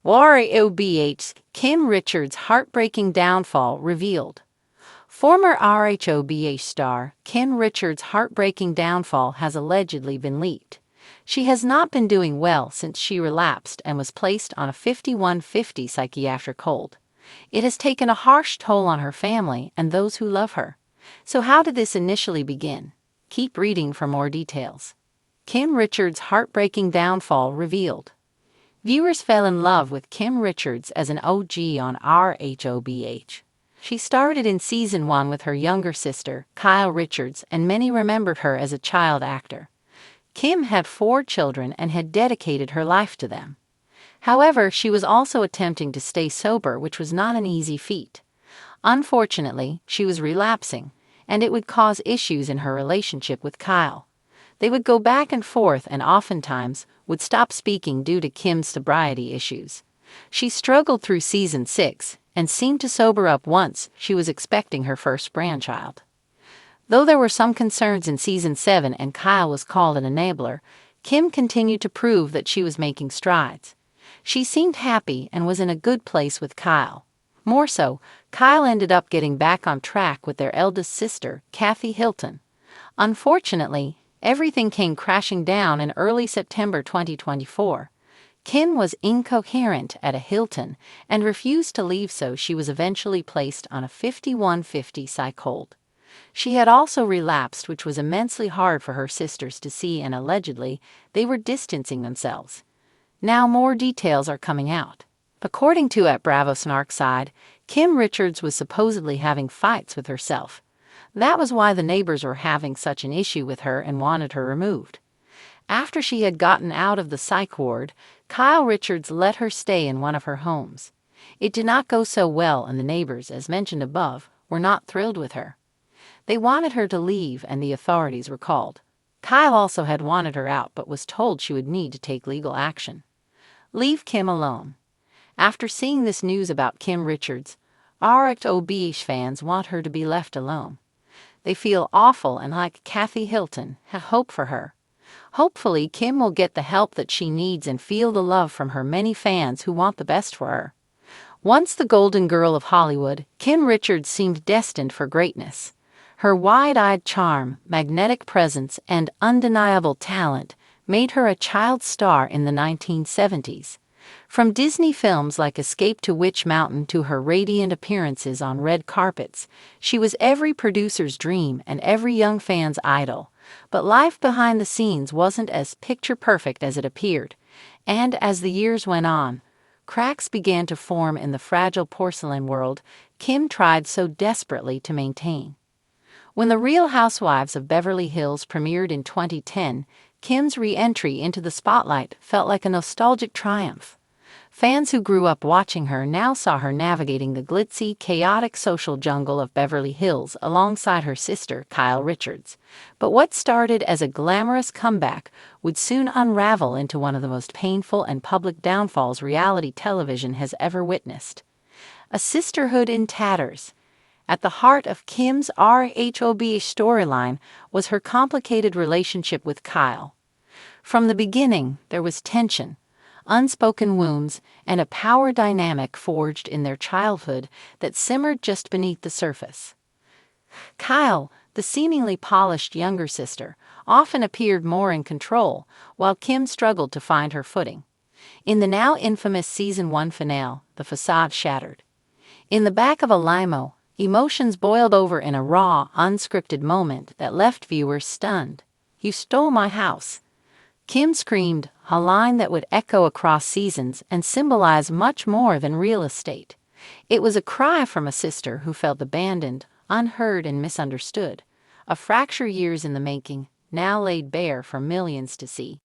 RHOBH, Kim Richards' heartbreaking downfall revealed. Former RHOBH star Kim Richards' heartbreaking downfall has allegedly been leaked. She has not been doing well since she relapsed and was placed on a 5150 psychiatric hold. It has taken a harsh toll on her family and those who love her. So how did this initially begin? Keep reading for more details. Kim Richards' heartbreaking downfall revealed. Viewers fell in love with Kim Richards as an OG on RHOBH. She started in Season 1 with her younger sister, Kyle Richards, and many remembered her as a child actor. Kim had 4 children and had dedicated her life to them. However, she was also attempting to stay sober, which was not an easy feat. Unfortunately, she was relapsing, and it would cause issues in her relationship with Kyle. They would go back and forth and oftentimes would stop speaking due to Kim's sobriety issues. She struggled through Season 6 and seemed to sober up once she was expecting her first grandchild. Though there were some concerns in Season 7 and Kyle was called an enabler, Kim continued to prove that she was making strides. She seemed happy and was in a good place with Kyle. More so, Kyle ended up getting back on track with their eldest sister, Kathy Hilton. Unfortunately, everything came crashing down in early September 2024. Kim was incoherent at a Hilton and refused to leave, so she was eventually placed on a 5150 psych hold. She had also relapsed, which was immensely hard for her sisters to see, and allegedly, they were distancing themselves. Now more details are coming out. According to @Bravo Snarkside, Kim Richards was supposedly having fights with herself. That was why the neighbors were having such an issue with her and wanted her removed. After she had gotten out of the psych ward, Kyle Richards let her stay in one of her homes. It did not go so well, and the neighbors, as mentioned above, were not thrilled with her. They wanted her to leave and the authorities were called. Kyle also had wanted her out but was told she would need to take legal action. Leave Kim alone. After seeing this news about Kim Richards, RHOBH fans want her to be left alone. They feel awful and, like Kathy Hilton, have hope for her. Hopefully, Kim will get the help that she needs and feel the love from her many fans who want the best for her. Once the golden girl of Hollywood, Kim Richards seemed destined for greatness. Her wide-eyed charm, magnetic presence, and undeniable talent made her a child star in the 1970s. From Disney films like Escape to Witch Mountain to her radiant appearances on red carpets, she was every producer's dream and every young fan's idol. But life behind the scenes wasn't as picture-perfect as it appeared, and as the years went on, cracks began to form in the fragile porcelain world Kim tried so desperately to maintain. When The Real Housewives of Beverly Hills premiered in 2010, Kim's re-entry into the spotlight felt like a nostalgic triumph. Fans who grew up watching her now saw her navigating the glitzy, chaotic social jungle of Beverly Hills alongside her sister, Kyle Richards. But what started as a glamorous comeback would soon unravel into one of the most painful and public downfalls reality television has ever witnessed. A sisterhood in tatters. At the heart of Kim's RHOBH storyline was her complicated relationship with Kyle. From the beginning, there was tension, unspoken wounds, and a power dynamic forged in their childhood that simmered just beneath the surface. Kyle, the seemingly polished younger sister, often appeared more in control, while Kim struggled to find her footing. In the now infamous Season 1 finale, the facade shattered. In the back of a limo, emotions boiled over in a raw, unscripted moment that left viewers stunned. "You stole my house," Kim screamed, a line that would echo across seasons and symbolize much more than real estate. It was a cry from a sister who felt abandoned, unheard, and misunderstood. A fracture years in the making, now laid bare for millions to see.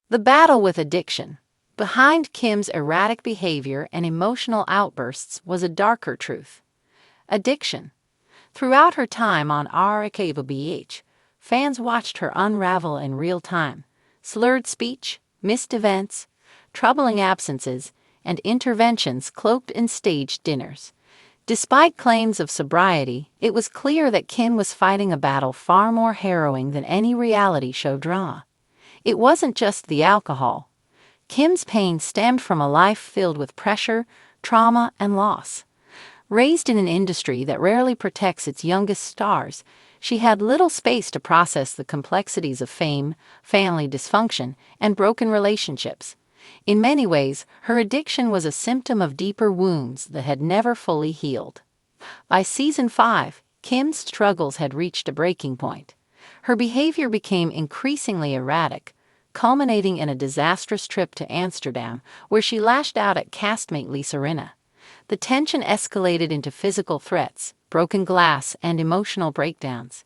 The battle with addiction. Behind Kim's erratic behavior and emotional outbursts was a darker truth. Addiction. Throughout her time on RHOBH, fans watched her unravel in real time. Slurred speech, missed events, troubling absences, and interventions cloaked in staged dinners. Despite claims of sobriety, it was clear that Kim was fighting a battle far more harrowing than any reality show drama. It wasn't just the alcohol. Kim's pain stemmed from a life filled with pressure, trauma, and loss. Raised in an industry that rarely protects its youngest stars, she had little space to process the complexities of fame, family dysfunction, and broken relationships. In many ways, her addiction was a symptom of deeper wounds that had never fully healed. By season 5, Kim's struggles had reached a breaking point. Her behavior became increasingly erratic, culminating in a disastrous trip to Amsterdam, where she lashed out at castmate Lisa Rinna. The tension escalated into physical threats, broken glass, and emotional breakdowns.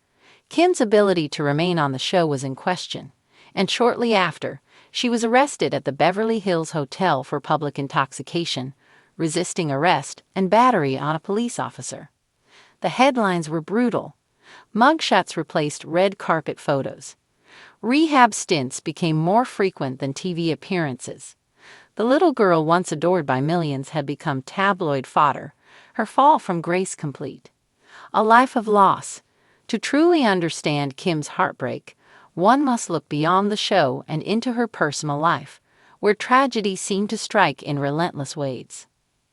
Kim's ability to remain on the show was in question, and shortly after, she was arrested at the Beverly Hills Hotel for public intoxication, resisting arrest, and battery on a police officer. The headlines were brutal. Mugshots replaced red carpet photos. Rehab stints became more frequent than TV appearances. The little girl once adored by millions had become tabloid fodder, her fall from grace complete. A life of loss. To truly understand Kim's heartbreak, one must look beyond the show and into her personal life, where tragedy seemed to strike in relentless waves.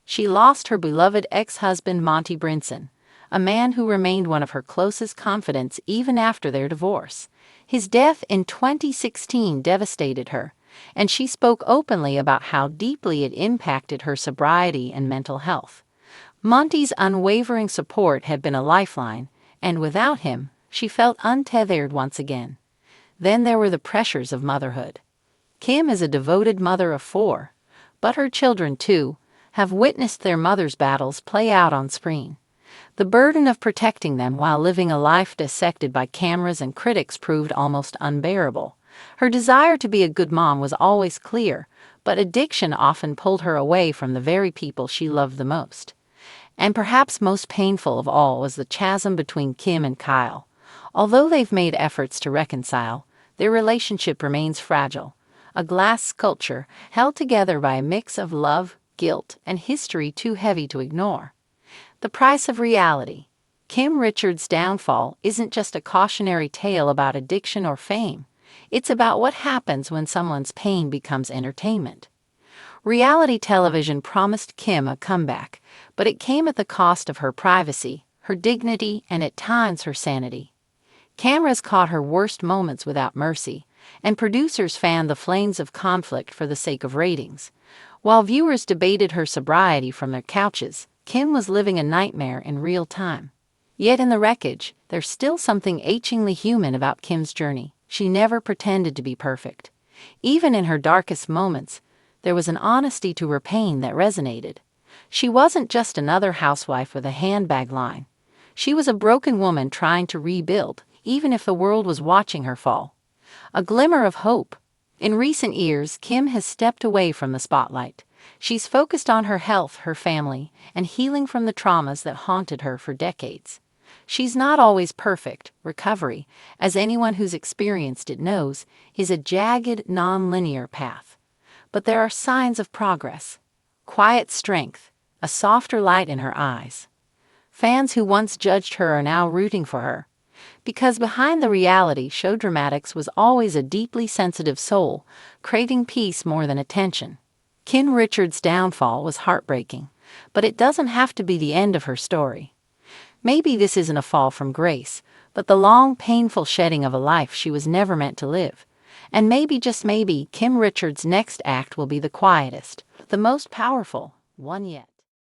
She lost her beloved ex-husband Monty Brinson, a man who remained one of her closest confidants even after their divorce. His death in 2016 devastated her, and she spoke openly about how deeply it impacted her sobriety and mental health. Monty's unwavering support had been a lifeline, and without him, she felt untethered once again. Then there were the pressures of motherhood. Kim is a devoted mother of 4, but her children, too, have witnessed their mother's battles play out on screen. The burden of protecting them while living a life dissected by cameras and critics proved almost unbearable. Her desire to be a good mom was always clear, but addiction often pulled her away from the very people she loved the most. And perhaps most painful of all was the chasm between Kim and Kyle. Although they've made efforts to reconcile, their relationship remains fragile, a glass sculpture held together by a mix of love, guilt, and history too heavy to ignore. The price of reality. Kim Richards' downfall isn't just a cautionary tale about addiction or fame. It's about what happens when someone's pain becomes entertainment. Reality television promised Kim a comeback, but it came at the cost of her privacy, her dignity, and at times her sanity. Cameras caught her worst moments without mercy, and producers fanned the flames of conflict for the sake of ratings. While viewers debated her sobriety from their couches, Kim was living a nightmare in real time. Yet in the wreckage, there's still something achingly human about Kim's journey. She never pretended to be perfect. Even in her darkest moments, there was an honesty to her pain that resonated. She wasn't just another housewife with a handbag line. She was a broken woman trying to rebuild, even if the world was watching her fall. A glimmer of hope. In recent years, Kim has stepped away from the spotlight. She's focused on her health, her family, and healing from the traumas that haunted her for decades. She's not always perfect. Recovery, as anyone who's experienced it knows, is a jagged, non-linear path. But there are signs of progress. Quiet strength, a softer light in her eyes. Fans who once judged her are now rooting for her. Because behind the reality show dramatics was always a deeply sensitive soul, craving peace more than attention. Kim Richards' downfall was heartbreaking, but it doesn't have to be the end of her story. Maybe this isn't a fall from grace, but the long, painful shedding of a life she was never meant to live. And maybe, just maybe, Kim Richards' next act will be the quietest, the most powerful one yet.